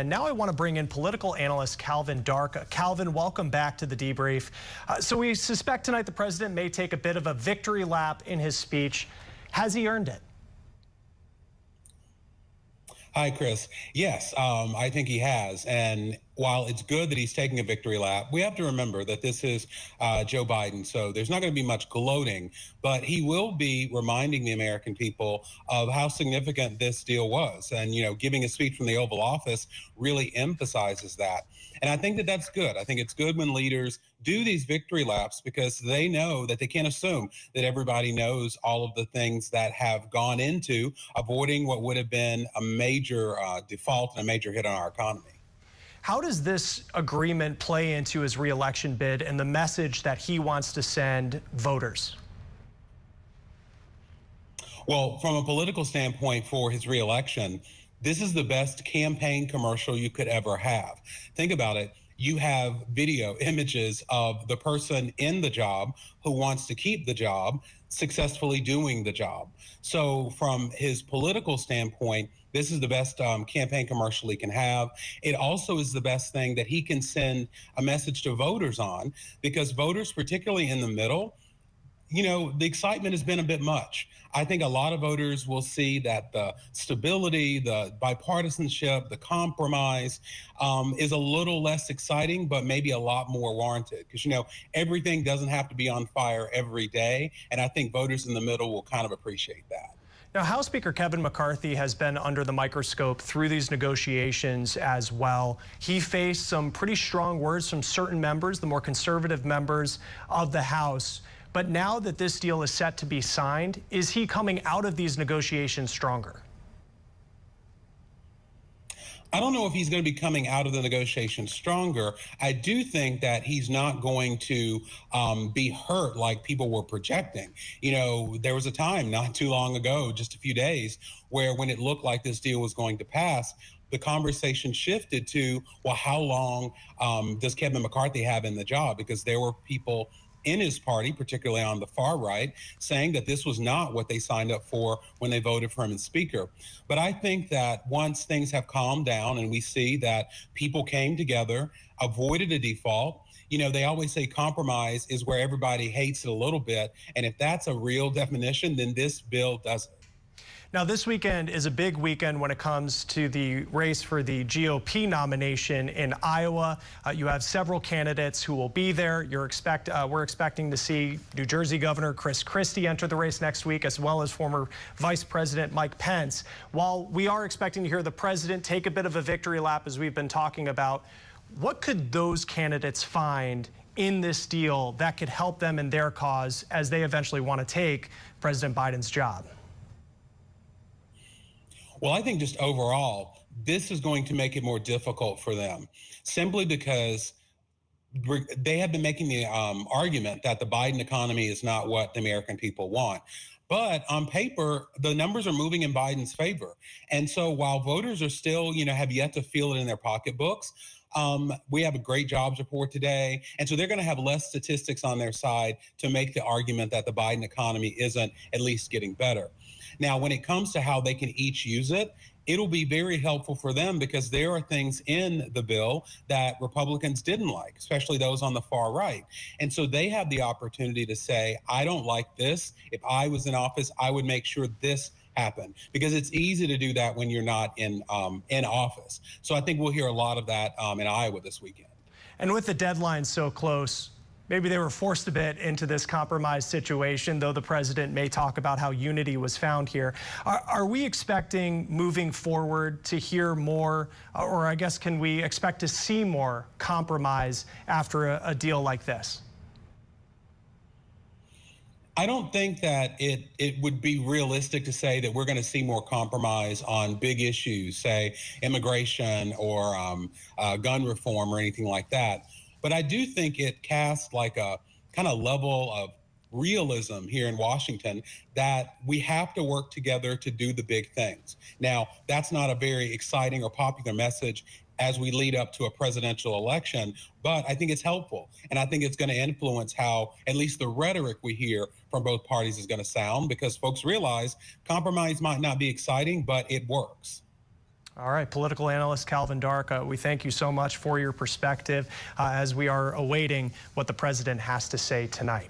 And now I want to bring in political analyst Calvin Dark. Calvin, welcome back to the debrief. So we suspect tonight the president may take a bit of a victory lap in his speech. Has he earned it? Hi, Chris. Yes, I think he has. And while it's good that he's taking a victory lap, we have to remember that this is Joe Biden. So there's not going to be much gloating, but he will be reminding the American people of how significant this deal was. And, giving a speech from the Oval Office really emphasizes that. And I think that that's good. I think it's good when leaders do these victory laps because they know that they can't assume that everybody knows all of the things that have gone into avoiding what would have been a major default and a major hit on our economy. How does this agreement play into his reelection bid and the message that he wants to send voters? Well, from a political standpoint for his reelection, this is the best campaign commercial you could ever have. Think about it. You have video images of the person in the job who wants to keep the job successfully doing the job. So from his political standpoint, this is the best campaign commercial he can have. It also is the best thing that he can send a message to voters on, because voters, particularly in the middle, the excitement has been a bit much. I think a lot of voters will see that the stability, the bipartisanship, the compromise is a little less exciting, but maybe a lot more warranted. Because, everything doesn't have to be on fire every day. And I think voters in the middle will kind of appreciate that. Now, House Speaker Kevin McCarthy has been under the microscope through these negotiations as well. He faced some pretty strong words from certain members, the more conservative members of the House. But now that this deal is set to be signed, is he coming out of these negotiations stronger? I don't know if he's going to be coming out of the negotiations stronger. I do think that he's not going to be hurt like people were projecting. There was a time not too long ago, just a few days, where when it looked like this deal was going to pass, the conversation shifted to, well, how long does Kevin McCarthy have in the job? Because there were people in his party, particularly on the far right, saying that this was not what they signed up for when they voted for him as Speaker. But I think that once things have calmed down and we see that people came together, avoided a default, they always say compromise is where everybody hates it a little bit. And if that's a real definition, then this bill doesn't. Now, this weekend is a big weekend when it comes to the race for the GOP nomination in Iowa. You have several candidates who will be there. We're expecting to see New Jersey Governor Chris Christie enter the race next week, as well as former Vice President Mike Pence. While we are expecting to hear the president take a bit of a victory lap, as we've been talking about, what could those candidates find in this deal that could help them in their cause as they eventually want to take President Biden's job? Well, I think just overall, this is going to make it more difficult for them, simply because they have been making the argument that the Biden economy is not what the American people want. But on paper, the numbers are moving in Biden's favor. And so while voters are still, have yet to feel it in their pocketbooks, we have a great jobs report today. And so they're going to have less statistics on their side to make the argument that the Biden economy isn't at least getting better. Now, when it comes to how they can each use it, it'll be very helpful for them because there are things in the bill that Republicans didn't like, especially those on the far right. And so they have the opportunity to say, I don't like this. If I was in office, I would make sure this happened, because it's easy to do that when you're not in office. So I think we'll hear a lot of that in Iowa this weekend. And with the deadline so close, maybe they were forced a bit into this compromise situation, though the president may talk about how unity was found here. Are we expecting moving forward to hear more, or I guess can we expect to see more compromise after a deal like this? I don't think that it would be realistic to say that we're going to see more compromise on big issues, say immigration or gun reform or anything like that. But I do think it casts like a kind of level of realism here in Washington that we have to work together to do the big things. Now, that's not a very exciting or popular message as we lead up to a presidential election, but I think it's helpful. And I think it's going to influence how at least the rhetoric we hear from both parties is going to sound, because folks realize compromise might not be exciting, but it works. All right, political analyst Calvin Dark, we thank you so much for your perspective as we are awaiting what the president has to say tonight.